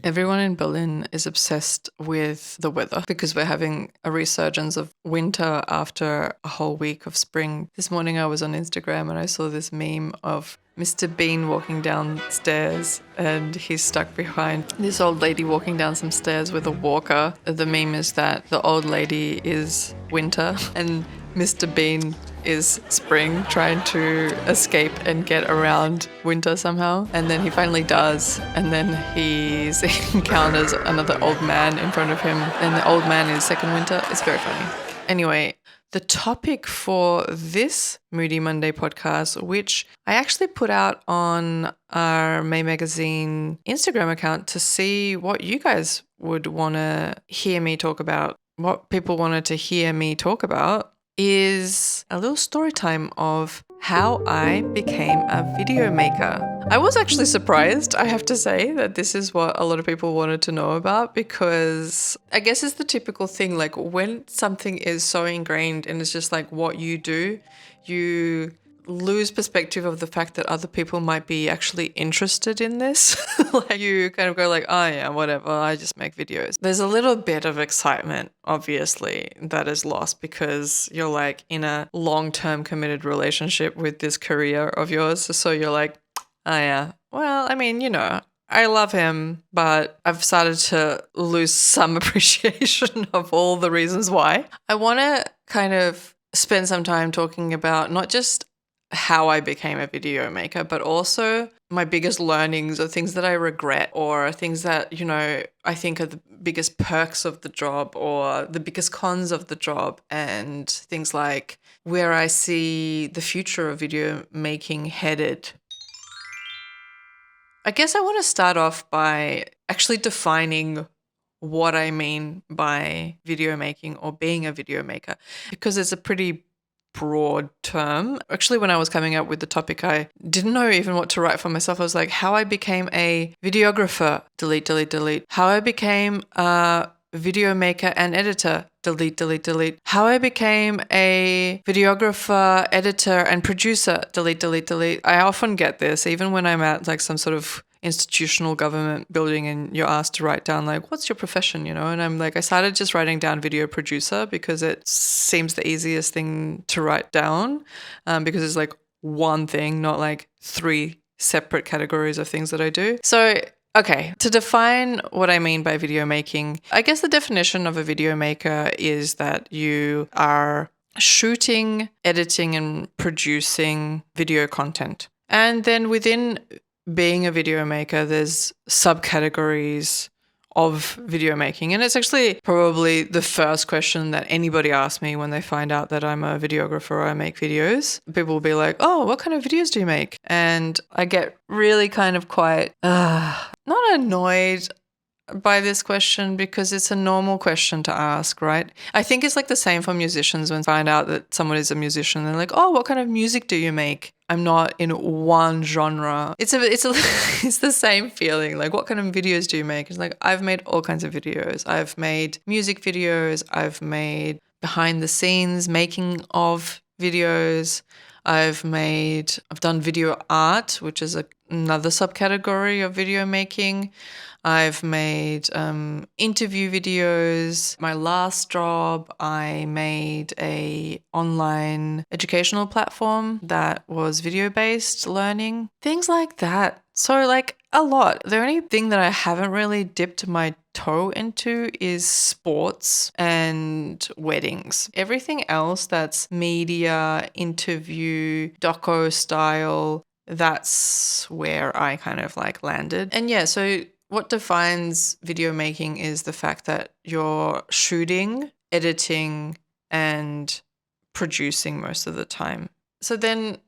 Everyone in Berlin is obsessed with the weather because we're having a resurgence of winter after a whole week of spring. This morning I was on Instagram and I saw this meme of Mr. Bean walking downstairs and he's stuck behind this old lady walking down some stairs with a walker. The meme is that the old lady is winter and Mr. Bean is spring, trying to escape and get around winter somehow. And then he finally does. And then he encounters another old man in front of him. And the old man is second winter. It's very funny. Anyway, the topic for this Moody Monday podcast, which I actually put out on our May Magazine Instagram account to see what you guys would want to hear me talk about, what people wanted to hear me talk about, is a little story time of how I became a video maker. I was actually surprised, I have to say, that this is what a lot of people wanted to know about, because I guess it's the typical thing, like when something is so ingrained and it's just like what you do, you lose perspective of the fact that other people might be actually interested in this. Like you kind of go like, oh yeah, whatever, I just make videos. There's a little bit of excitement, obviously, that is lost because you're like in a long-term committed relationship with this career of yours. So you're like, oh yeah, well, I mean, I love him, but I've started to lose some appreciation of all the reasons why. I want to kind of spend some time talking about not just how I became a video maker, but also my biggest learnings or things that I regret or things that, I think are the biggest perks of the job or the biggest cons of the job, and things like where I see the future of video making headed. I guess I want to start off by actually defining what I mean by video making or being a video maker, because it's a pretty broad term. Actually, when I was coming up with the topic, I didn't know even what to write for myself. I was like, how I became a videographer, delete, delete, delete. How I became a video maker and editor, delete, delete, delete. How I became a videographer, editor, and producer, delete, delete, delete. I often get this, even when I'm at like some sort of institutional government building and you're asked to write down like, what's your profession, and I'm like, I started just writing down video producer because it seems the easiest thing to write down, because it's like one thing, not like three separate categories of things that I do. So okay, to define what I mean by video making, I guess the definition of a video maker is that you are shooting, editing, and producing video content. And then within being a video maker, there's subcategories of video making. And it's actually probably the first question that anybody asks me when they find out that I'm a videographer or I make videos. People will be like, oh, what kind of videos do you make? And I get really kind of quite, not annoyed by this question, because it's a normal question to ask, right? I think it's like the same for musicians when they find out that someone is a musician. They're like, oh, what kind of music do you make? I'm not in one genre. It's the same feeling. Like, what kind of videos do you make? It's like, I've made all kinds of videos. I've made music videos. I've made behind the scenes making of videos. I've done video art, which is another subcategory of video making. I've made interview videos. My last job, I made a online educational platform that was video-based learning, things like that. So like a lot. The only thing that I haven't really dipped my toe into is sports and weddings. Everything else that's media, interview, doco style, that's where I kind of like landed. And yeah, so what defines video making is the fact that you're shooting, editing, and producing most of the time. So then,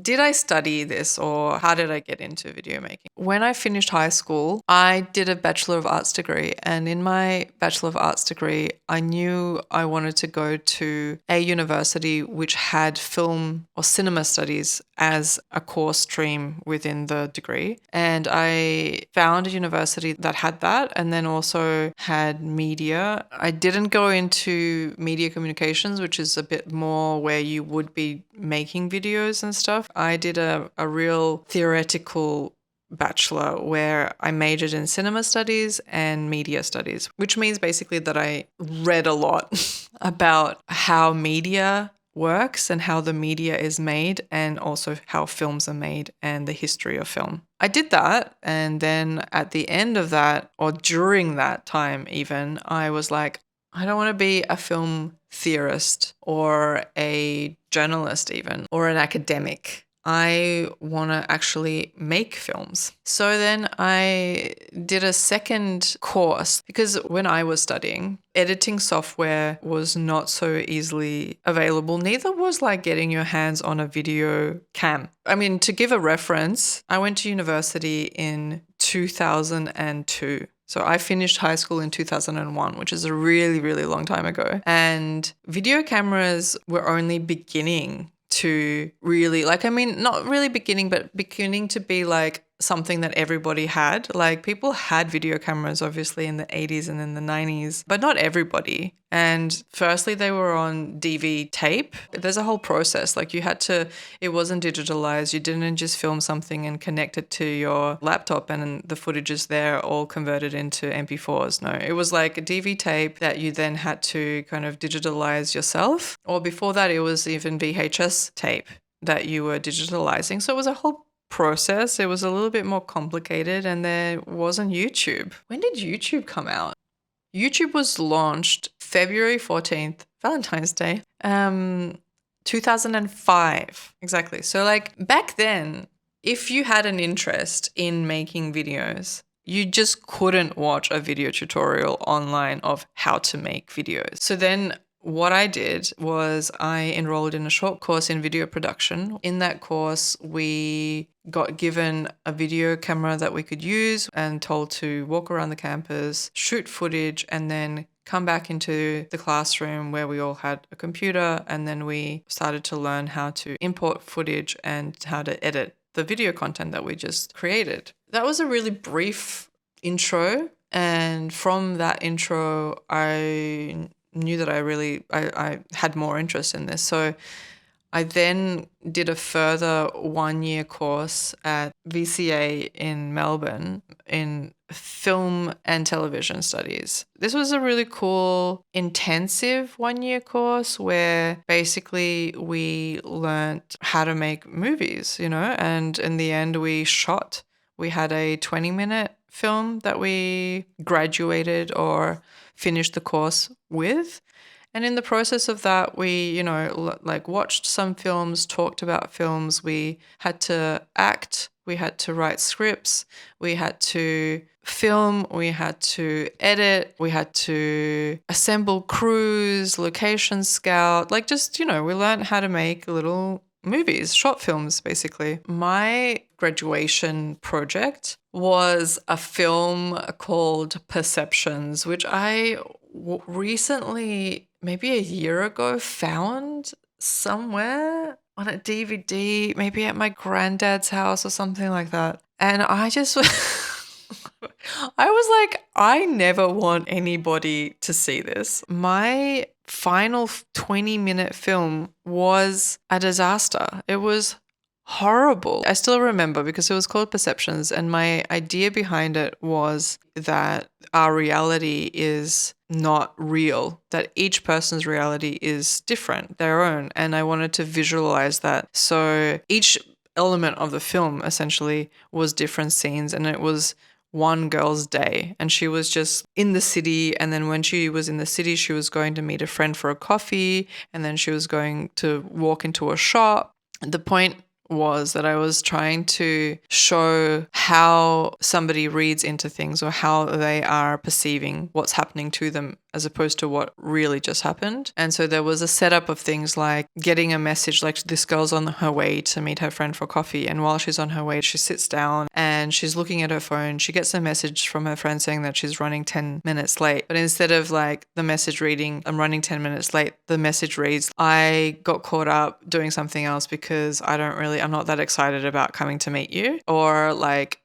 did I study this or how did I get into video making? When I finished high school, I did a Bachelor of Arts degree. And in my Bachelor of Arts degree, I knew I wanted to go to a university which had film or cinema studies as a core stream within the degree. And I found a university that had that and then also had media. I didn't go into media communications, which is a bit more where you would be making videos and stuff. I did a real theoretical bachelor where I majored in cinema studies and media studies, which means basically that I read a lot about how media works and how the media is made, and also how films are made and the history of film. I did that, and then at the end of that, or during that time even, I was like, I don't want to be a film theorist or a journalist even, or an academic. I want to actually make films. So then I did a second course, because when I was studying, editing software was not so easily available. Neither was like getting your hands on a video cam. I mean, to give a reference, I went to university in 2002. So I finished high school in 2001, which is a really, really long time ago. And video cameras were only beginning to really, like, I mean, not really beginning, but beginning to be like something that everybody had. Like, people had video cameras obviously in the 80s and in the 90s, but not everybody. And firstly, they were on DV tape. There's a whole process. Like, you had to, it wasn't digitalized. You didn't just film something and connect it to your laptop and the footage is there all converted into MP4s. No, it was like a DV tape that you then had to kind of digitalize yourself. Or before that, it was even VHS tape that you were digitalizing. So it was a whole process. It was a little bit more complicated, and there wasn't YouTube. When did YouTube come out? YouTube was launched February 14th, Valentine's Day, 2005. Exactly. So like back then, if you had an interest in making videos, you just couldn't watch a video tutorial online of how to make videos. So then what I did was I enrolled in a short course in video production. In that course, we got given a video camera that we could use and told to walk around the campus, shoot footage, and then come back into the classroom where we all had a computer, and then we started to learn how to import footage and how to edit the video content that we just created. That was a really brief intro, and from that intro, I knew that I had more interest in this. So I then did a further 1-year course at VCA in Melbourne in film and television studies. This was a really cool, intensive 1-year course where basically we learned how to make movies, and in the end we had a 20-minute film that we graduated or finished the course with. And in the process of that, we, watched some films, talked about films. We had to act, we had to write scripts, we had to film, we had to edit, we had to assemble crews, location scout, we learned how to make little movies, short films, basically. My graduation project was a film called Perceptions, which I recently, maybe a year ago, found somewhere on a DVD, maybe at my granddad's house or something like that. And I just I was like, I never want anybody to see this. My final 20-minute film was a disaster. It was horrible. I still remember because it was called Perceptions, and my idea behind it was that our reality is not real, that each person's reality is different, their own, and I wanted to visualize that. So each element of the film essentially was different scenes, and it was one girl's day, and she was just in the city, and then when she was in the city she was going to meet a friend for a coffee, and then she was going to walk into a shop. The point was that I was trying to show how somebody reads into things, or how they are perceiving what's happening to them as opposed to what really just happened. And so there was a setup of things like getting a message, like this girl's on her way to meet her friend for coffee, and while she's on her way she sits down and she's looking at her phone. She gets a message from her friend saying that she's running 10 minutes late, but instead of like the message reading, I'm running 10 minutes late, the message reads, I got caught up doing something else because I'm not that excited about coming to meet you. Or like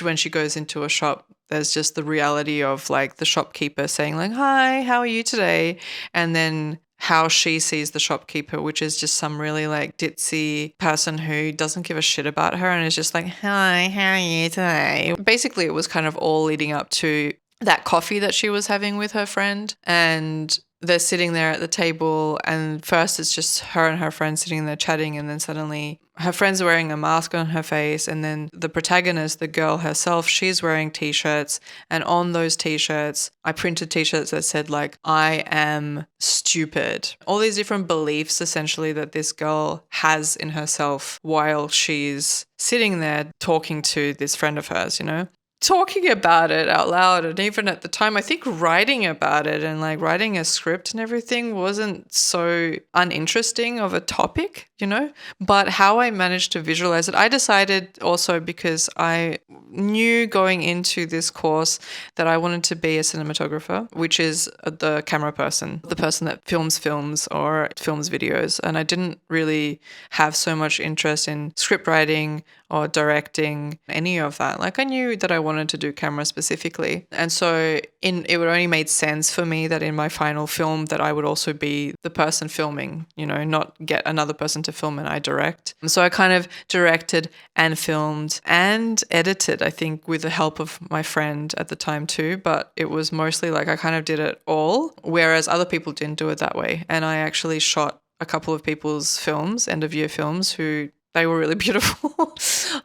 when she goes into a shop, there's just the reality of like the shopkeeper saying like, hi, how are you today? And then how she sees the shopkeeper, which is just some really like ditzy person who doesn't give a shit about her and is just like, hi, how are you today? Basically, it was kind of all leading up to that coffee that she was having with her friend, and they're sitting there at the table, and first it's just her and her friend sitting there chatting, and then suddenly her friend's wearing a mask on her face, and then the protagonist, the girl herself, she's wearing t-shirts, and on those t-shirts I printed t-shirts that said like, I am stupid. All these different beliefs essentially that this girl has in herself while she's sitting there talking to this friend of hers, you know? Talking about it out loud, and even at the time I think writing about it and like writing a script and everything wasn't so uninteresting of a topic, you know, but how I managed to visualize it, I decided also because I knew going into this course that I wanted to be a cinematographer, which is the camera person, the person that films films or films videos, and I didn't really have so much interest in script writing or directing, any of that. Like I knew that I wanted to do camera specifically. And so it would only made sense for me that in my final film that I would also be the person filming, you know, not get another person to film and I direct. So I kind of directed and filmed and edited, I think, with the help of my friend at the time too. But it was mostly like I kind of did it all, whereas other people didn't do it that way. And I actually shot a couple of people's films, end of year films, who they were really beautiful.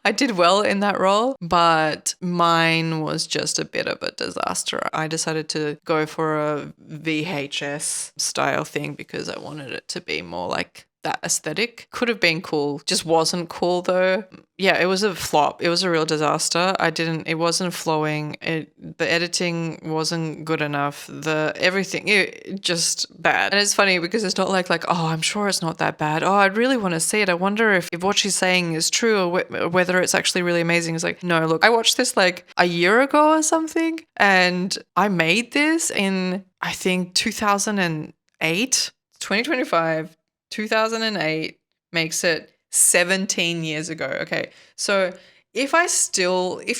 I did well in that role, but mine was just a bit of a disaster. I decided to go for a VHS style thing because I wanted it to be more like that aesthetic. Could have been cool, just wasn't cool though. Yeah, it was a flop. It was a real disaster. It wasn't flowing. The editing wasn't good enough. Everything, it just bad. And it's funny because it's not like, oh, I'm sure it's not that bad. Oh, I'd really want to see it. I wonder if what she's saying is true or whether it's actually really amazing. It's like, no, look, I watched this like a year ago or something, and I made this in, I think, 2008, 2025, 2008 makes it 17 years ago. Okay. So if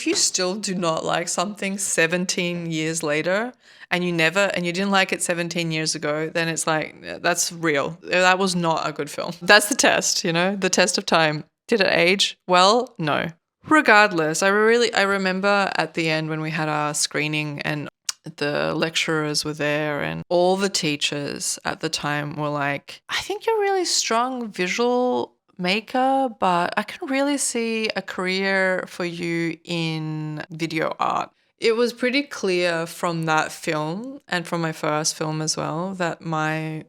you still do not like something 17 years later and you didn't like it 17 years ago, then it's like, that's real. That was not a good film. That's the test, you know, the test of time. Did it age? Well, no. Regardless, I remember at the end when we had our screening and the lecturers were there and all the teachers at the time were like, I think you're really strong visual maker, but I can really see a career for you in video art. It was pretty clear from that film and from my first film as well that my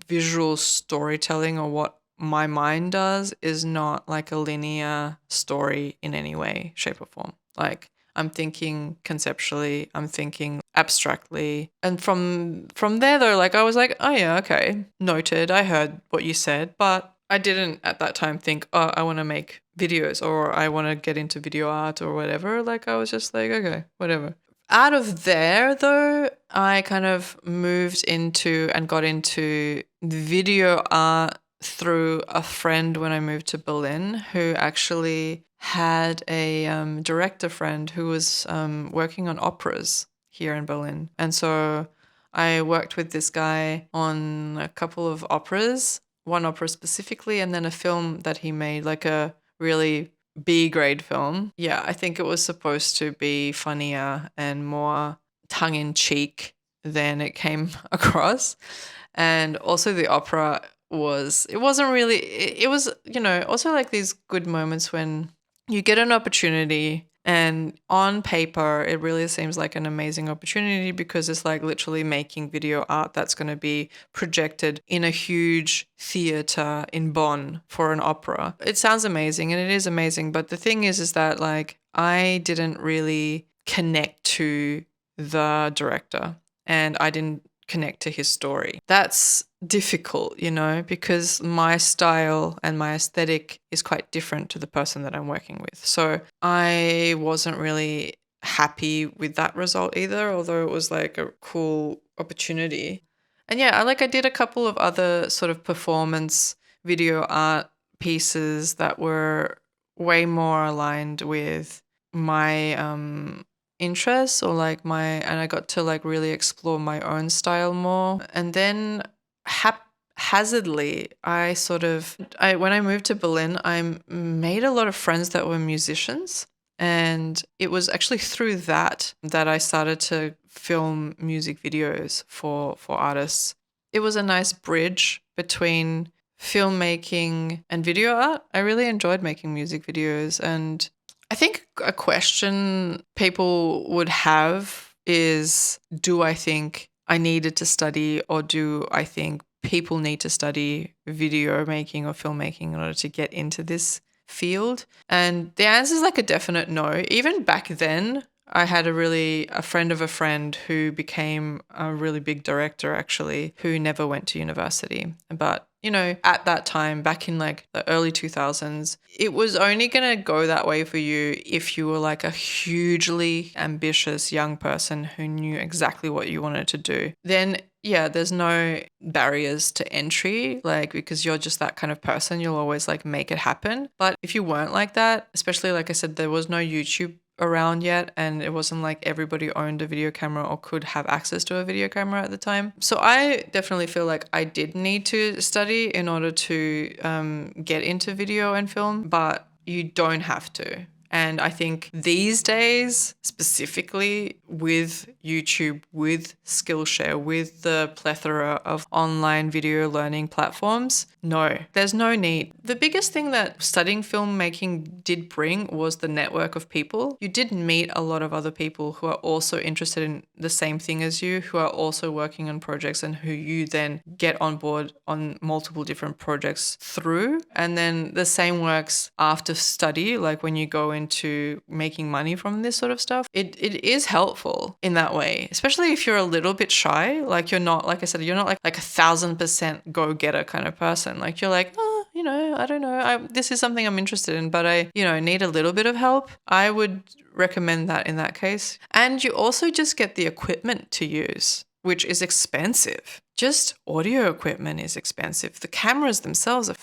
visual storytelling or what my mind does is not like a linear story in any way, shape, or form. Like I'm thinking conceptually, I'm thinking abstractly. And from there though, like I was like, oh yeah, okay, noted. I heard what you said, but I didn't at that time think, oh, I want to make videos or I want to get into video art or whatever. Like I was just like, okay, whatever. Out of there though, I kind of moved into and got into video art through a friend when I moved to Berlin who actually had a director friend who was working on operas here in Berlin. And so I worked with this guy on a couple of operas, one opera specifically, and then a film that he made, like a really B grade film. Yeah, I think it was supposed to be funnier and more tongue in cheek than it came across. And also the opera was you know, also like these good moments when you get an opportunity and on paper it really seems like an amazing opportunity because it's like literally making video art that's going to be projected in a huge theater in Bonn for an opera. It sounds amazing and it is amazing, but the thing is that like I didn't really connect to the director and I didn't connect to his story. That's difficult, you know, because my style and my aesthetic is quite different to the person that I'm working with. So I wasn't really happy with that result either, although it was like a cool opportunity. And yeah, I did a couple of other sort of performance video art pieces that were way more aligned with my interests or and I got to like really explore my own style more. And then haphazardly, when I moved to Berlin, I made a lot of friends that were musicians. And it was actually through that I started to film music videos for artists. It was a nice bridge between filmmaking and video art. I really enjoyed making music videos. And I think a question people would have is, do I think I needed to study, or do I think people need to study video making or filmmaking in order to get into this field? And the answer is like a definite no. Even back then, I had a friend of a friend who became a really big director, actually, who never went to university. But, at that time, back in like the early 2000s, it was only going to go that way for you if you were like a hugely ambitious young person who knew exactly what you wanted to do. Then yeah, there's no barriers to entry, like, because you're just that kind of person. You'll always like make it happen. But if you weren't like that, especially like I said, there was no YouTube around yet, and it wasn't like everybody owned a video camera or could have access to a video camera at the time. So I definitely feel like I did need to study in order to get into video and film, but you don't have to. And I think these days, specifically with YouTube, with Skillshare, with the plethora of online video learning platforms, no, there's no need. The biggest thing that studying filmmaking did bring was the network of people. You did meet a lot of other people who are also interested in the same thing as you, who are also working on projects, and who you then get on board on multiple different projects through. And then the same works after study, like when you go into making money from this sort of stuff. It is helpful in that way, especially if you're a little bit shy. Like, you're not, like I said, you're not like 1,000% go-getter kind of person. Like, you're like, oh, I don't know. This is something I'm interested in, but I, need a little bit of help. I would recommend that in that case. And you also just get the equipment to use, which is expensive. Just audio equipment is expensive. The cameras themselves are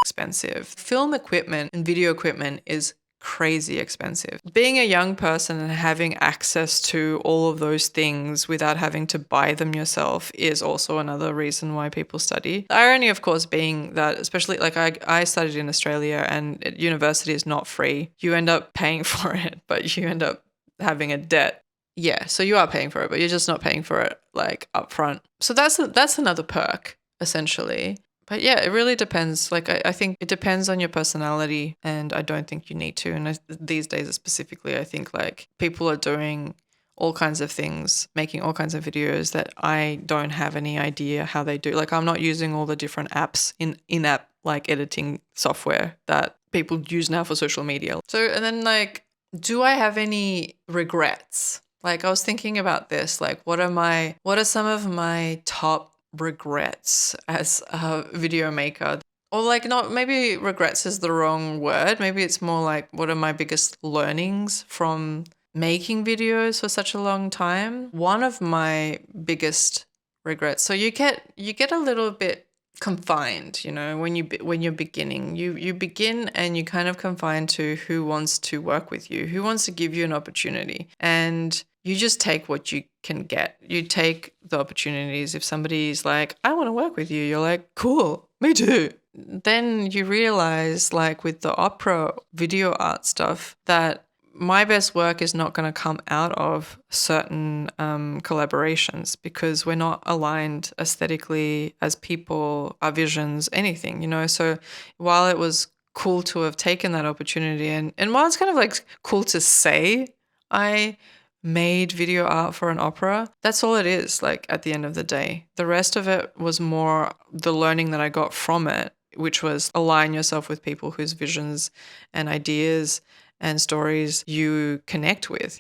expensive. Film equipment and video equipment is crazy expensive. Being a young person and having access to all of those things without having to buy them yourself is also another reason why people study. The irony, of course, being that, especially like I studied in Australia, and university is not free. You end up paying for it, but you end up having a debt. Yeah, so you are paying for it, but you're just not paying for it like upfront. So that's another perk, essentially. But yeah, it really depends. Like, I think it depends on your personality, and I don't think you need to. And these days specifically, I think like people are doing all kinds of things, making all kinds of videos that I don't have any idea how they do. Like, I'm not using all the different apps in-app like editing software that people use now for social media. So, and then like, do I have any regrets? Like, I was thinking about this, like, what are some of my top regrets as a video maker? Or like, not, maybe regrets is the wrong word. Maybe it's more like, what are my biggest learnings from making videos for such a long time? One of my biggest regrets. So you get a little bit confined, when you're beginning. You begin and you kind of confined to who wants to work with you, who wants to give you an opportunity. And you just take what you can get. You take the opportunities. If somebody's like, I want to work with you, you're like, cool, me too. Then you realize, like with the opera video art stuff, that my best work is not going to come out of certain collaborations, because we're not aligned aesthetically as people, our visions, anything, So while it was cool to have taken that opportunity, and while it's kind of like cool to say I made video art for an opera, that's all it is, like, at the end of the day. The rest of it was more the learning that I got from it, which was align yourself with people whose visions and ideas and stories you connect with,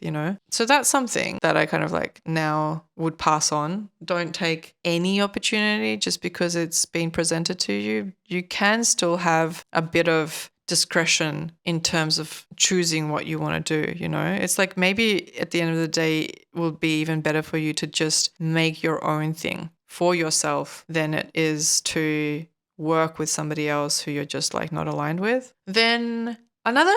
So that's something that I kind of like now would pass on. Don't take any opportunity just because it's been presented to you. You can still have a bit of discretion in terms of choosing what you want to do, It's like, maybe at the end of the day, it will be even better for you to just make your own thing for yourself than it is to work with somebody else who you're just like not aligned with. Then another,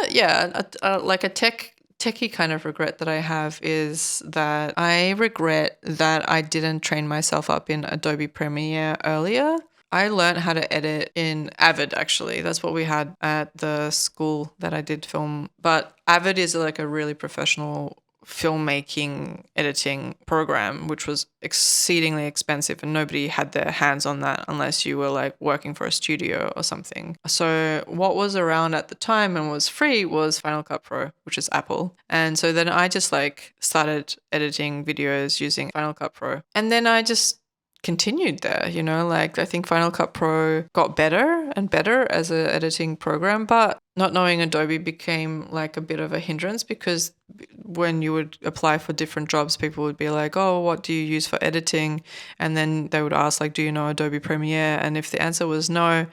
like a tech techie kind of regret that I have is that I regret that I didn't train myself up in Adobe Premiere earlier. I learned how to edit in Avid, actually. That's what we had at the school that I did film. But Avid is like a really professional filmmaking editing program, which was exceedingly expensive, and nobody had their hands on that unless you were like working for a studio or something. So what was around at the time and was free was Final Cut Pro, which is Apple. And so then I just like started editing videos using Final Cut Pro. And then I just continued there, like I think Final Cut Pro got better and better as an editing program, but not knowing Adobe became like a bit of a hindrance, because when you would apply for different jobs, people would be like, oh, what do you use for editing? And then they would ask like, do you know Adobe Premiere? And if the answer was no,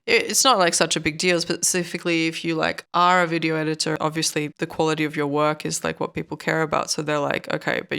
it's not like such a big deal, specifically if you like are a video editor. Obviously the quality of your work is like what people care about, so they're like, okay, but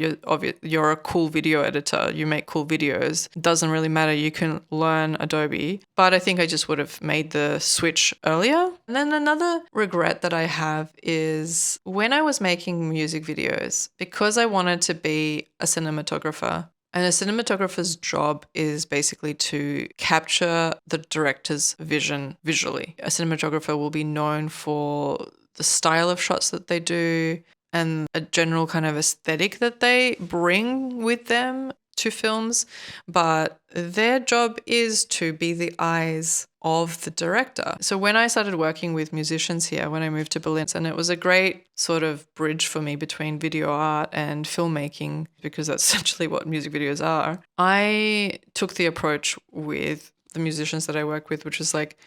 you're a cool video editor, you make cool videos, it doesn't really matter, you can learn Adobe. But I think I just would have made the switch earlier. And then another regret that I have is when I was making music videos, because I wanted to be a cinematographer. And a cinematographer's job is basically to capture the director's vision visually. A cinematographer will be known for the style of shots that they do and a general kind of aesthetic that they bring with them to films, but their job is to be the eyes of the director. So when I started working with musicians here, when I moved to Berlin, and it was a great sort of bridge for me between video art and filmmaking, because that's essentially what music videos are, I took the approach with the musicians that I work with, which is like,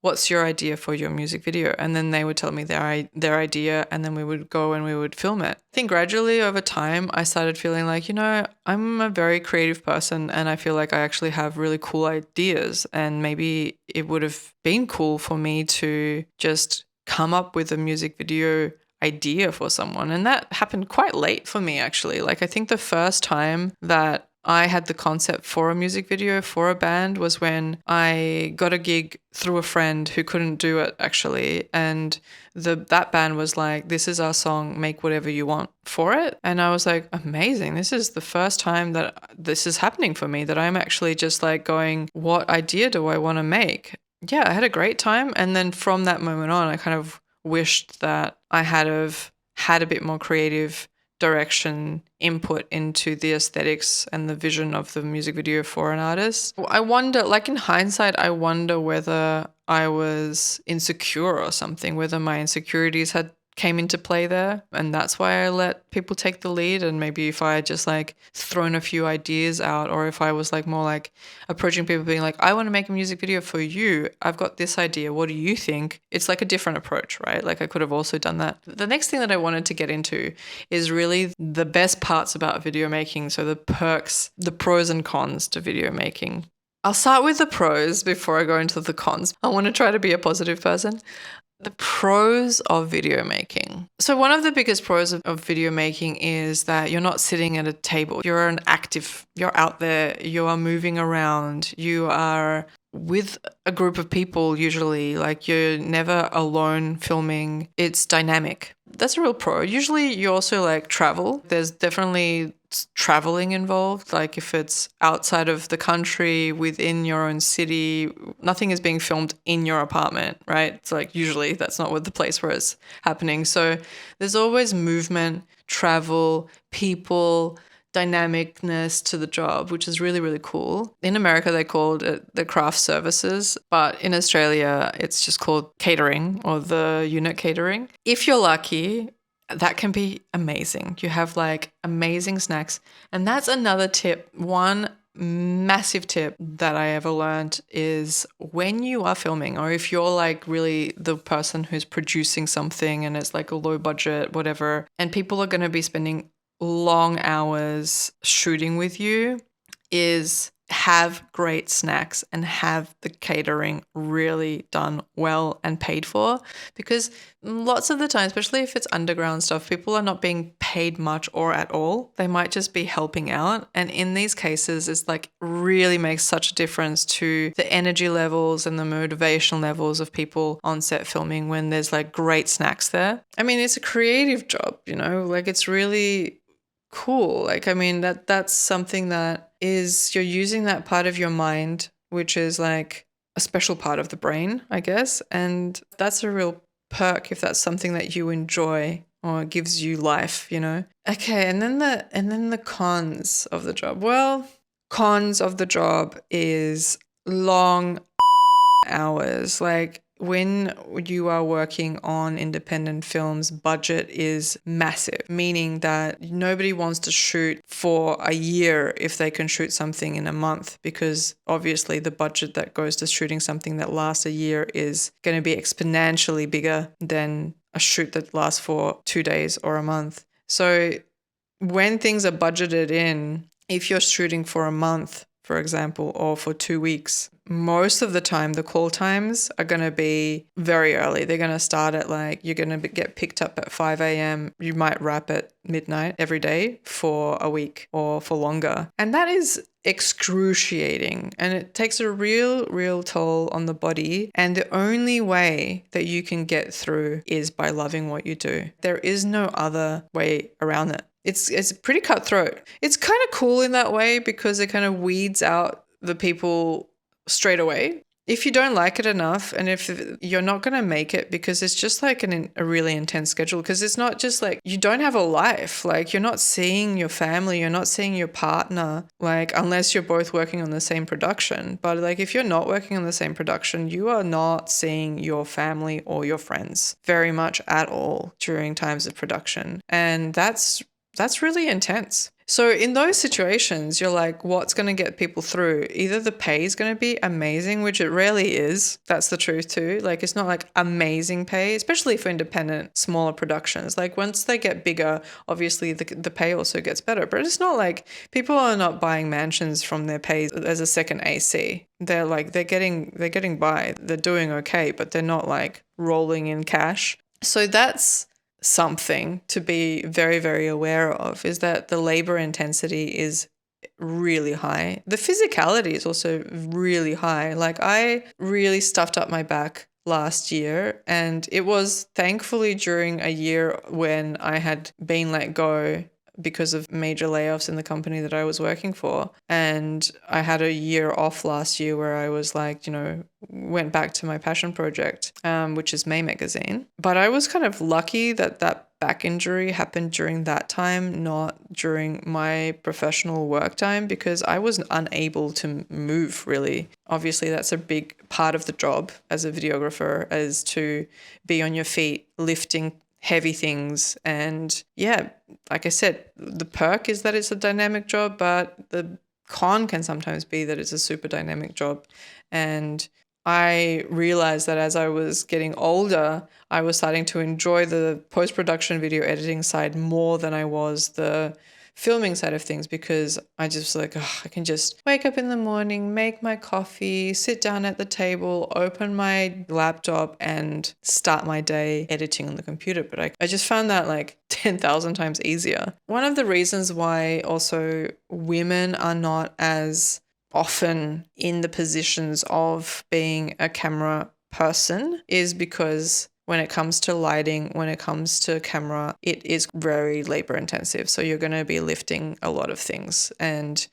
what's your idea for your music video? And then they would tell me their idea, and then we would go and we would film it. I think gradually over time, I started feeling like, I'm a very creative person, and I feel like I actually have really cool ideas, and maybe it would have been cool for me to just come up with a music video idea for someone. And that happened quite late for me, actually. Like, I think the first time that I had the concept for a music video for a band was when I got a gig through a friend who couldn't do it, actually. And that band was like, this is our song, make whatever you want for it. And I was like, amazing. This is the first time that this is happening for me, that I'm actually just like going, what idea do I want to make? Yeah, I had a great time. And then from that moment on, I kind of wished that I had a bit more creative direction input into the aesthetics and the vision of the music video for an artist. I wonder, like in hindsight, I wonder whether I was insecure or something, whether my insecurities had came into play there, and that's why I let people take the lead. And maybe if I had just like thrown a few ideas out, or if I was like more like approaching people being like, I want to make a music video for you, I've got this idea, what do you think? It's like a different approach, right? Like I could have also done that. The next thing that I wanted to get into is really the best parts about video making, so the perks, the pros and cons to video making. I'll start with the pros before I go into the cons. I want to try to be a positive person. The pros of video making. So one of the biggest pros of video making is that you're not sitting at a table. You're you're out there, you are moving around, you are with a group of people usually, like you're never alone filming. It's dynamic. That's a real pro. Usually you also like travel. There's definitely traveling involved. Like if it's outside of the country, within your own city, nothing is being filmed in your apartment, right? It's like usually that's not what the place where it's happening. So there's always movement, travel, people, dynamicness to the job, which is really, really cool. In America, they called it the craft services, but in Australia, it's just called catering or the unit catering. If you're lucky, that can be amazing. You have like amazing snacks. And that's another tip. One massive tip that I ever learned is when you are filming, or if you're like really the person who's producing something and it's like a low budget, whatever, and people are going to be spending long hours shooting with you, is have great snacks and have the catering really done well and paid for, because lots of the time, especially if it's underground stuff, people are not being paid much or at all. They might just be helping out. And in these cases, it's like really makes such a difference to the energy levels and the motivational levels of people on set filming when there's like great snacks there. I mean, it's a creative job, like it's really cool. Like, I mean, that's something that is, you're using that part of your mind, which is like a special part of the brain, I guess. And that's a real perk if that's something that you enjoy or gives you life, Okay, and then the cons of the job. Well, cons of the job is long hours. Like, when you are working on independent films, budget is massive, meaning that nobody wants to shoot for a year if they can shoot something in a month, because obviously the budget that goes to shooting something that lasts a year is going to be exponentially bigger than a shoot that lasts for 2 days or a month. So when things are budgeted in, if you're shooting for a month, for example, or for 2 weeks, most of the time the call times are going to be very early. They're going to start at you're going to get picked up at 5 a.m. You might wrap at midnight every day for a week or for longer. And that is excruciating, and it takes a real toll on the body. And the only way that you can get through is by loving what you do. There is no other way around it. It's pretty cutthroat. It's kind of cool in that way because it kind of weeds out the people straight away. If you don't like it enough, and if you're not going to make it, because it's just like a really intense schedule, because it's not just like you don't have a life. Like, you're not seeing your family, you're not seeing your partner, like, unless you're both working on the same production. But like, if you're not working on the same production, you are not seeing your family or your friends very much at all during times of production. And that's really intense. So in those situations, you're like, what's going to get people through? Either the pay is going to be amazing, which it rarely is. That's the truth too. Like, it's not like amazing pay, especially for independent, smaller productions. Like, once they get bigger, obviously the pay also gets better. But it's not like people are not buying mansions from their pay as a second AC. They're getting by. They're doing okay, but they're not like rolling in cash. So that's something to be very, very aware of, is that the labor intensity is really high. The physicality is also really high. Like, I really stuffed up my back last year, and it was thankfully during a year when I had been let go because of major layoffs in the company that I was working for. And I had a year off last year where I was like, went back to my passion project, which is May Magazine. But I was kind of lucky that back injury happened during that time, not during my professional work time, because I was unable to move really. Obviously, that's a big part of the job as a videographer, is to be on your feet, lifting heavy things. And yeah, like I said, the perk is that it's a dynamic job, but the con can sometimes be that it's a super dynamic job. And I realized that as I was getting older, I was starting to enjoy the post-production video editing side more than I was the filming side of things, because I just I can just wake up in the morning, make my coffee, sit down at the table, open my laptop and start my day editing on the computer. But I just found that like 10,000 times easier. One of the reasons why also women are not as often in the positions of being a camera person is because when it comes to lighting, when it comes to camera, it is very labor intensive. So you're going to be lifting a lot of things. And,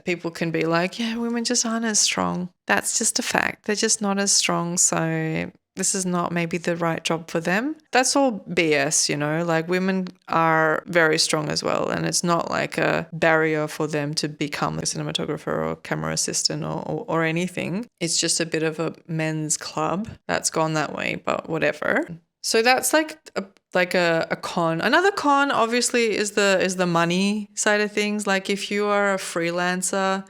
people can be like, yeah, women just aren't as strong. That's just a fact. They're just not as strong. So this is not maybe the right job for them. That's all BS, like women are very strong as well. And it's not like a barrier for them to become a cinematographer or camera assistant or anything. It's just a bit of a men's club that's gone that way, but whatever. So that's like a con. Another con obviously is the money side of things. Like, if you are a freelancer,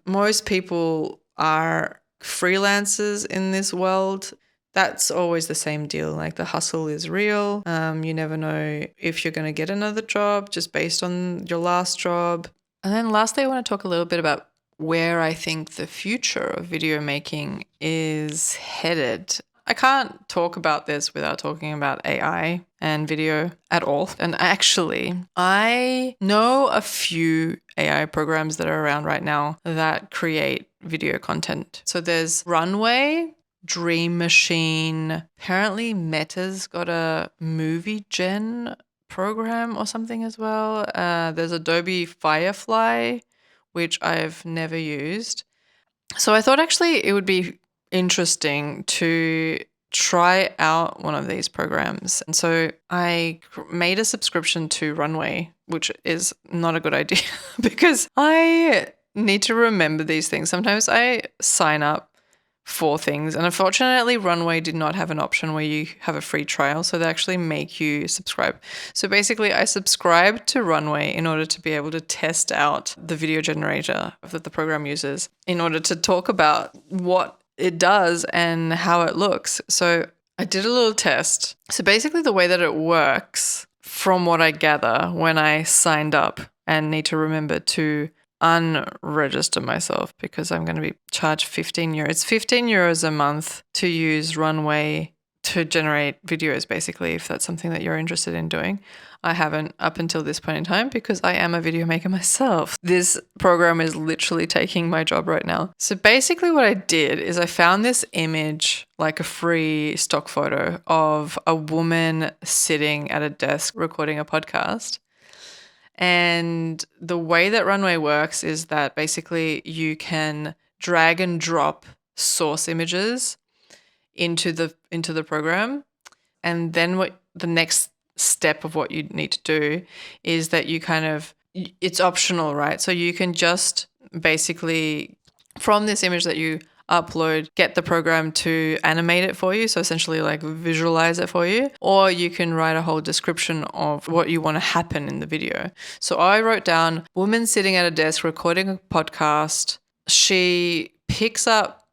most people are freelancers in this world. That's always the same deal. Like, the hustle is real. You never know if you're going to get another job just based on your last job. And then lastly, I want to talk a little bit about where I think the future of video making is headed. I can't talk about this without talking about AI and video at all. And actually, I know a few AI programs that are around right now that create video content. So there's Runway, Dream Machine. Apparently, Meta's got a movie gen program or something as well. There's Adobe Firefly, which I've never used. So I thought actually it would be interesting to try out one of these programs. And so I made a subscription to Runway, which is not a good idea because I need to remember these things. Sometimes I sign up for things, and unfortunately Runway did not have an option where you have a free trial, so they actually make you subscribe. So basically I subscribed to Runway in order to be able to test out the video generator that the program uses in order to talk about what it does and how it looks. So I did a little test. So basically the way that it works, from what I gather when I signed up and need to remember to unregister myself because I'm going to be charged 15 euros. It's 15 euros a month to use Runway to generate videos, basically, if that's something that you're interested in doing. I haven't up until this point in time because I am a video maker myself. This program is literally taking my job right now. So basically what I did is I found this image, like a free stock photo of a woman sitting at a desk recording a podcast. And the way that Runway works is that basically you can drag and drop source images into the program. And then what the next step of what you need to do is that it's optional, right? So you can just basically, from this image that you upload, get the program to animate it for you. So essentially like visualize it for you, or you can write a whole description of what you want to happen in the video. So I wrote down woman sitting at a desk recording a podcast. She picks up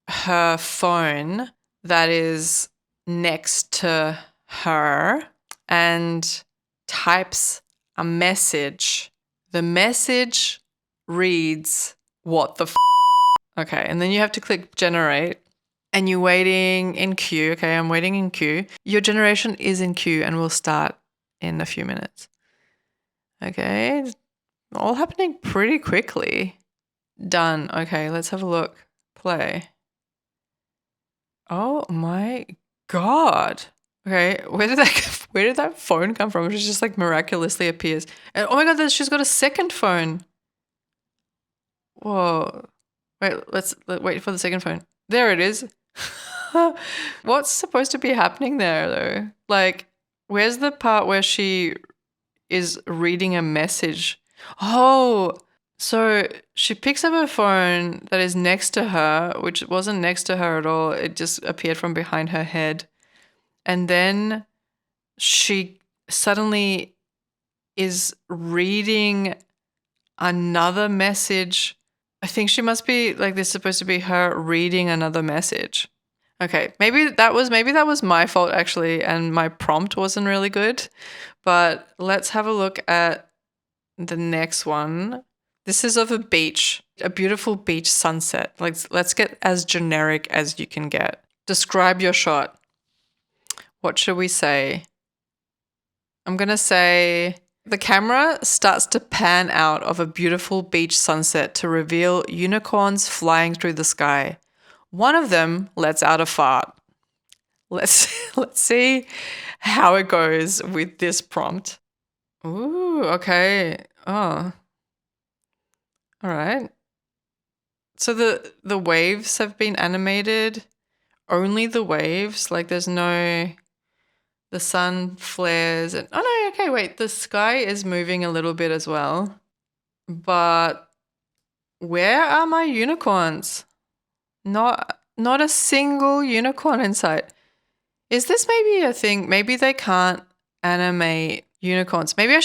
her phone that is next to her and types a message. The message reads, "What the f-?" Okay, and then you have to click generate and you're waiting in queue. Okay, I'm waiting in queue. Your generation is in queue and will start in a few minutes. Okay, it's all happening pretty quickly. Done. Okay, let's have a look. Play. Oh my God. Okay, where did that phone come from? It just like miraculously appears. And oh my God, she's got a second phone. Whoa. Let's wait for the second phone. There it is. What's supposed to be happening there though? Like, where's the part where she is reading a message? Oh, so she picks up her phone that is next to her, which wasn't next to her at all. It just appeared from behind her head. And then she suddenly is reading another message. I think she must be like, this is supposed to be her reading another message. Okay, maybe that was my fault actually, and my prompt wasn't really good. But let's have a look at the next one. This is of a beach, a beautiful beach sunset. Like, let's get as generic as you can get. Describe your shot. What should we say? I'm going to say the camera starts to pan out of a beautiful beach sunset to reveal unicorns flying through the sky. One of them lets out a fart. Let's see how it goes with this prompt. Ooh, okay. Oh. All right. So the waves have been animated. Only the waves, like there's no, the sun flares and, oh no, okay, wait, the sky is moving a little bit as well. But where are my unicorns? Not a single unicorn in sight. Is this maybe a thing? Maybe they can't animate unicorns. Maybe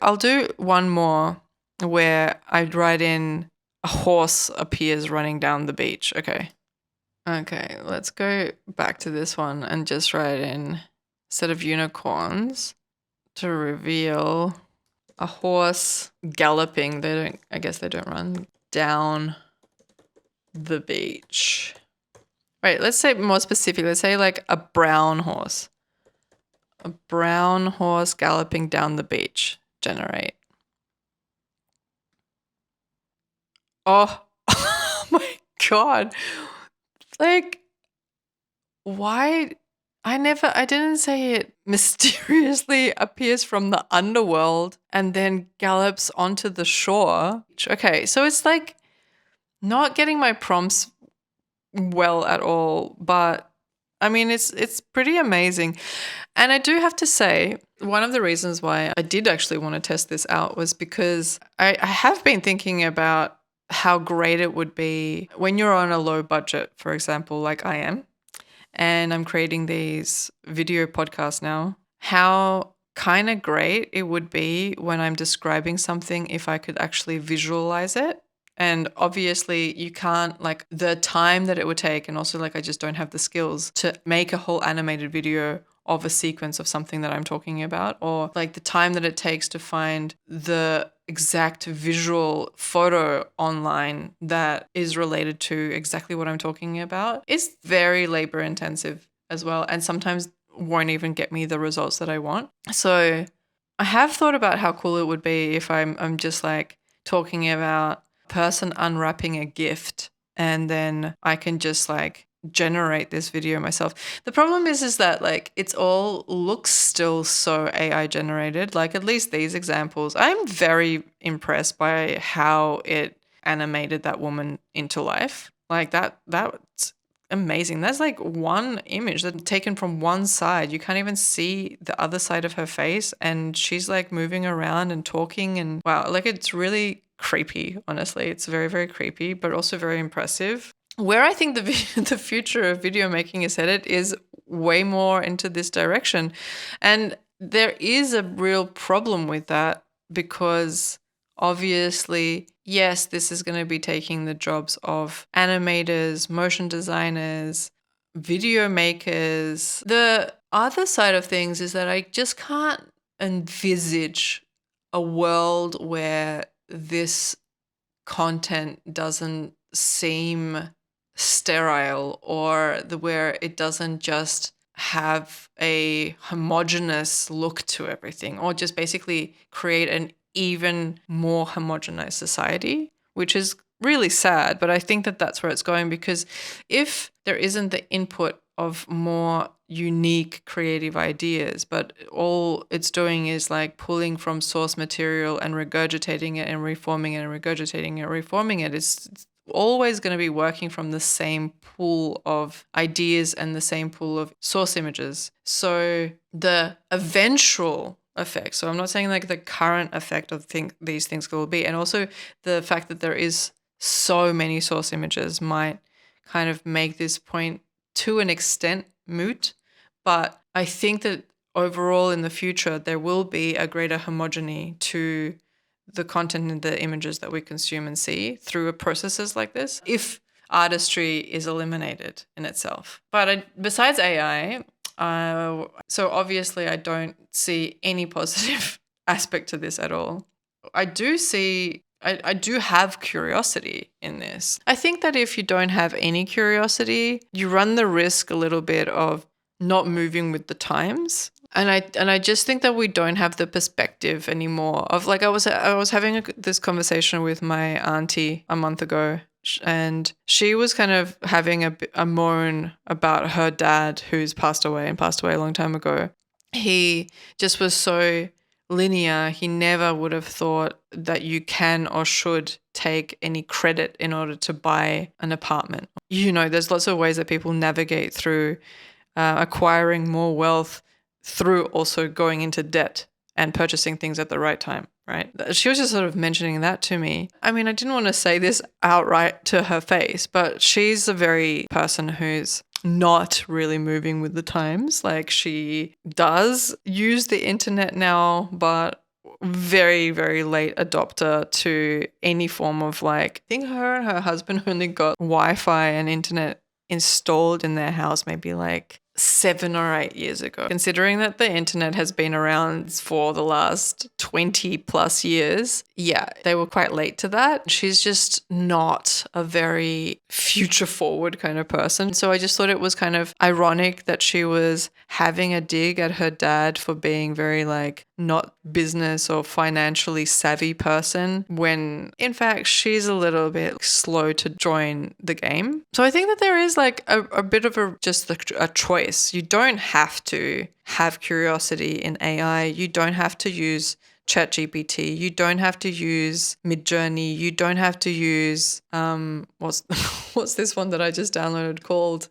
I'll do one more where I'd write in a horse appears running down the beach. Okay, let's go back to this one and just write in, instead of unicorns, to reveal a horse galloping. I guess they don't run down the beach. Right, let's say more specific. Let's say like a brown horse. A brown horse galloping down the beach. Generate. Oh, oh my God. Like, why? I didn't say it mysteriously appears from the underworld and then gallops onto the shore. Okay, so it's like not getting my prompts well at all, but I mean, it's pretty amazing. And I do have to say, one of the reasons why I did actually want to test this out was because I have been thinking about how great it would be when you're on a low budget, for example, like I am, and I'm creating these video podcasts now, how kind of great it would be when I'm describing something if I could actually visualize it. And obviously, you can't, like, the time that it would take, and also, like, I just don't have the skills to make a whole animated video of a sequence of something that I'm talking about, or like the time that it takes to find the exact visual photo online that is related to exactly what I'm talking about. It's very labor intensive as well, and sometimes won't even get me the results that I want. So I have thought about how cool it would be if I'm just like talking about a person unwrapping a gift, and then I can just like generate this video myself. The problem is that like it's all looks still so AI generated. Like at least these examples, I'm very impressed by how it animated that woman into life. Like that's amazing. That's like one image that's taken from one side. You can't even see the other side of her face, and she's like moving around and talking, and wow, like it's really creepy, honestly. It's very, very creepy, but also very impressive. Where I think the future of video making is headed is way more into this direction. And there is a real problem with that because obviously, yes, this is going to be taking the jobs of animators, motion designers, video makers. The other side of things is that I just can't envisage a world where this content doesn't seem sterile, or where it doesn't just have a homogenous look to everything, or just basically create an even more homogenized society, which is really sad. But I think that that's where it's going, because if there isn't the input of more unique creative ideas, but all it's doing is like pulling from source material and regurgitating it and reforming it and regurgitating it and reforming it, it's always going to be working from the same pool of ideas and the same pool of source images. So the eventual effect, so I'm not saying like the current effect of these things will be, and also the fact that there is so many source images might kind of make this point to an extent moot. But I think that overall in the future, there will be a greater homogeny to the content and the images that we consume and see through processes like this, if artistry is eliminated in itself. But besides AI, so obviously I don't see any positive aspect to this at all. I do have curiosity in this. I think that if you don't have any curiosity, you run the risk a little bit of not moving with the times. And I just think that we don't have the perspective anymore of, like, I was having this conversation with my auntie a month ago, and she was kind of having a moan about her dad, who's passed away a long time ago. He just was so linear. He never would have thought that you can or should take any credit in order to buy an apartment. You know, there's lots of ways that people navigate through acquiring more wealth through also going into debt and purchasing things at the right time, right? She was just sort of mentioning that to me. I mean, I didn't want to say this outright to her face, but she's a very person who's not really moving with the times. Like, she does use the internet now, but very, very late adopter to any form of, like, I think her and her husband only got Wi-Fi and internet installed in their house maybe like 7 or 8 years ago. Considering that the internet has been around for the last 20 plus years, yeah, they were quite late to that. She's just not a very future forward kind of person. So I just thought it was kind of ironic that she was having a dig at her dad for being very like not business or financially savvy person, when in fact she's a little bit slow to join the game. So I think that there is like a bit of a choice. You don't have to have curiosity in AI. You don't have to use ChatGPT. You don't have to use Midjourney. You don't have to use what's this one that I just downloaded called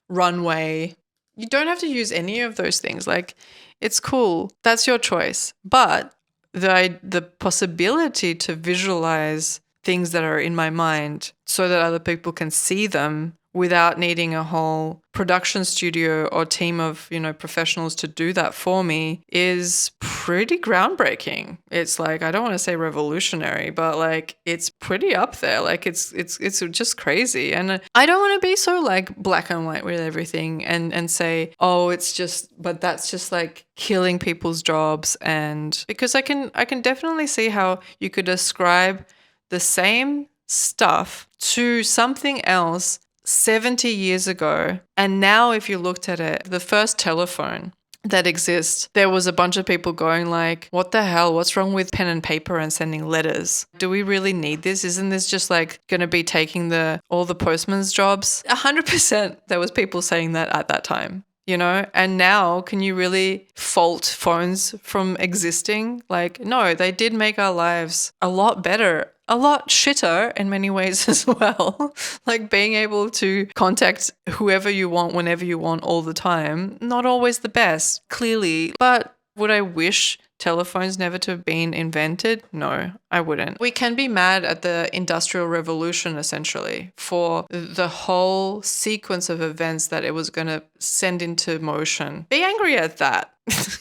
Runway. You don't have to use any of those things. Like, it's cool. That's your choice. But the possibility to visualize things that are in my mind so that other people can see them without needing a whole production studio or team of, professionals to do that for me is pretty groundbreaking. It's like, I don't want to say revolutionary, but like it's pretty up there. Like it's just crazy. And I don't want to be so like black and white with everything and say, oh, but that's just like killing people's jobs. And because I can definitely see how you could ascribe the same stuff to something else 70 years ago. And now if you looked at it, the first telephone that exists, there was a bunch of people going like, what the hell? What's wrong with pen and paper and sending letters? Do we really need this? Isn't this just like going to be taking all the postman's jobs? 100% there was people saying that at that time. And now can you really fault phones from existing? Like, no, they did make our lives a lot better, a lot shitter in many ways as well. Like being able to contact whoever you want, whenever you want, all the time, not always the best, clearly. But would I wish telephones never to have been invented? No, I wouldn't. We can be mad at the Industrial Revolution, essentially, for the whole sequence of events that it was going to send into motion. Be angry at that.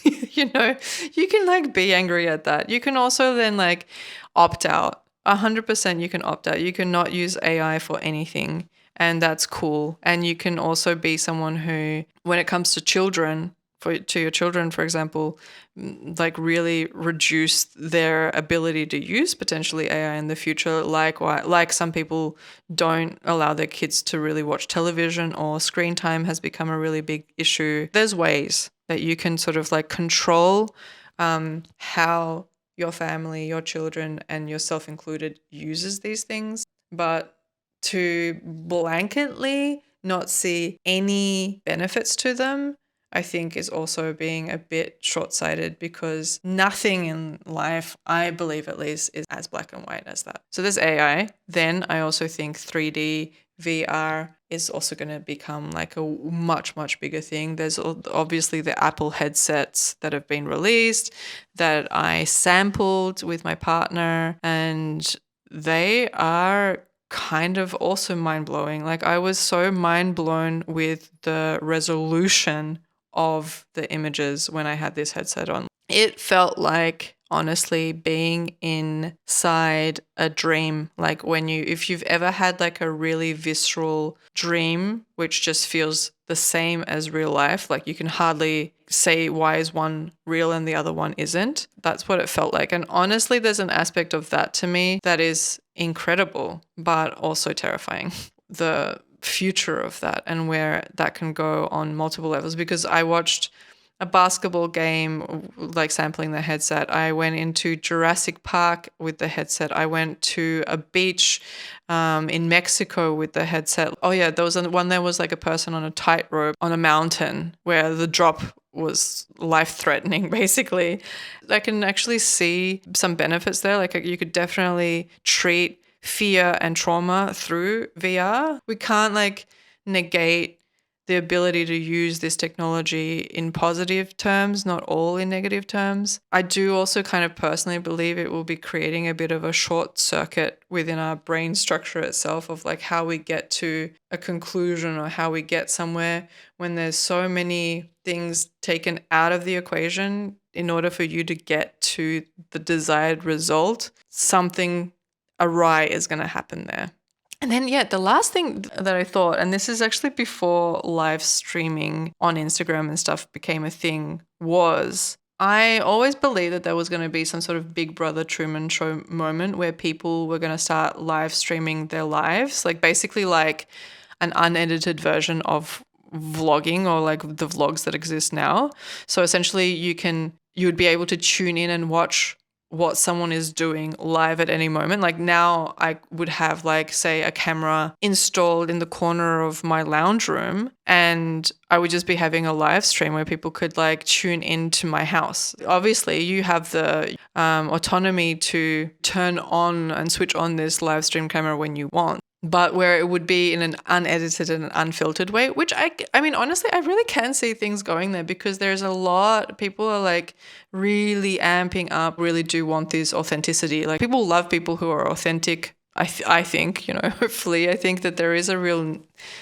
You can like be angry at that. You can also then like opt out. 100% you can opt out. You can not use AI for anything, and that's cool. And you can also be someone who, when it comes to children, to your children, for example, like really reduce their ability to use potentially AI in the future. Like some people don't allow their kids to really watch television, or screen time has become a really big issue. There's ways that you can sort of like control how your family, your children, and yourself included uses these things. But to blanketly not see any benefits to them, I think is also being a bit short-sighted, because nothing in life, I believe at least, is as black and white as that. So there's AI. Then I also think 3D VR is also going to become like a much, much bigger thing. There's obviously the Apple headsets that have been released that I sampled with my partner, and they are kind of also mind-blowing. Like I was so mind-blown with the resolution of the images when I had this headset on. It felt like, honestly, being inside a dream. Like if you've ever had like a really visceral dream, which just feels the same as real life, like you can hardly say why is one real and the other one isn't. That's what it felt like. And honestly, there's an aspect of that to me that is incredible, but also terrifying. The future of that and where that can go on multiple levels, because I watched a basketball game, like sampling the headset. I went into Jurassic Park with the headset. I went to a beach in Mexico with the headset. Oh yeah, there was one, there was like a person on a tightrope on a mountain where the drop was life-threatening, basically. I can actually see some benefits there. Like you could definitely treat fear and trauma through VR. We can't like negate the ability to use this technology in positive terms, not all in negative terms. I do also kind of personally believe it will be creating a bit of a short circuit within our brain structure itself of like how we get to a conclusion or how we get somewhere when there's so many things taken out of the equation in order for you to get to the desired result. Something awry is going to happen there. And then, yeah, the last thing that I thought, and this is actually before live streaming on Instagram and stuff became a thing, was I always believed that there was going to be some sort of Big Brother Truman Show moment where people were going to start live streaming their lives, like basically like an unedited version of vlogging or like the vlogs that exist now. So essentially you would be able to tune in and watch what someone is doing live at any moment. Like now I would have like, say, a camera installed in the corner of my lounge room, and I would just be having a live stream where people could like tune into my house. Obviously you have the autonomy to turn on and switch on this live stream camera when you want, but where it would be in an unedited and unfiltered way, which I mean, honestly, I really can see things going there, because there's a lot, people are like really amping up, really do want this authenticity. Like people love people who are authentic. I think, you know, hopefully, I think that there is a real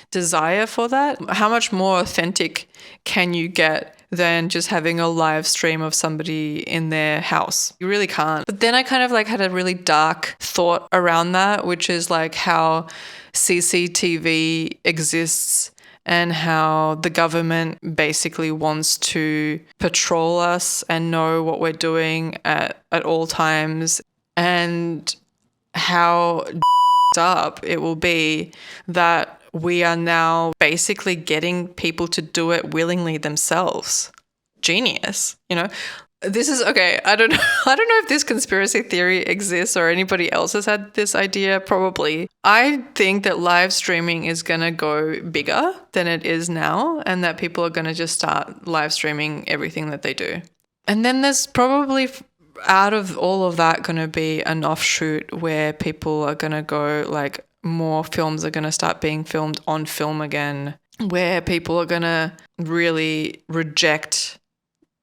desire for that. How much more authentic can you get than just having a live stream of somebody in their house? You really can't. But then I kind of like had a really dark thought around that, which is like how CCTV exists and how the government basically wants to patrol us and know what we're doing at all times, and how up it will be that we are now basically getting people to do it willingly themselves. Genius, you know? This is okay. I don't know. I don't know if this conspiracy theory exists or anybody else has had this idea. Probably. I think that live streaming is going to go bigger than it is now, and that people are going to just start live streaming everything that they do. And then there's probably out of all of that going to be an offshoot where people are going to go like more films are going to start being filmed on film again, where people are going to really reject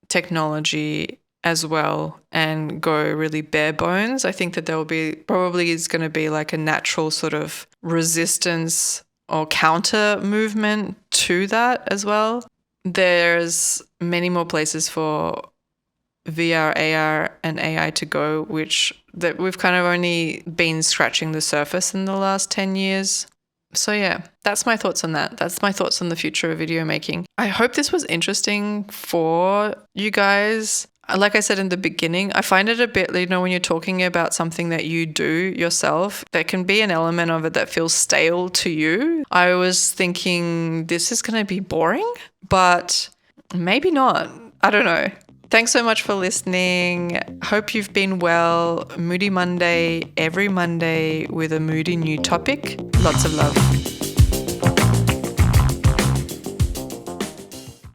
technology as well and go really bare bones. I think that there will be probably is going to be like a natural sort of resistance or counter movement to that as well. There's many more places for VR, AR, and AI to go, which that we've kind of only been scratching the surface in the last 10 years. So yeah, that's my thoughts on that. That's my thoughts on the future of video making. I hope this was interesting for you guys. Like I said in the beginning, I find it a bit, you know, when you're talking about something that you do yourself, there can be an element of it that feels stale to you. I was thinking this is going to be boring, but maybe not. I don't know. Thanks so much for listening. Hope you've been well. Moody Monday, every Monday with a moody new topic. Lots of love.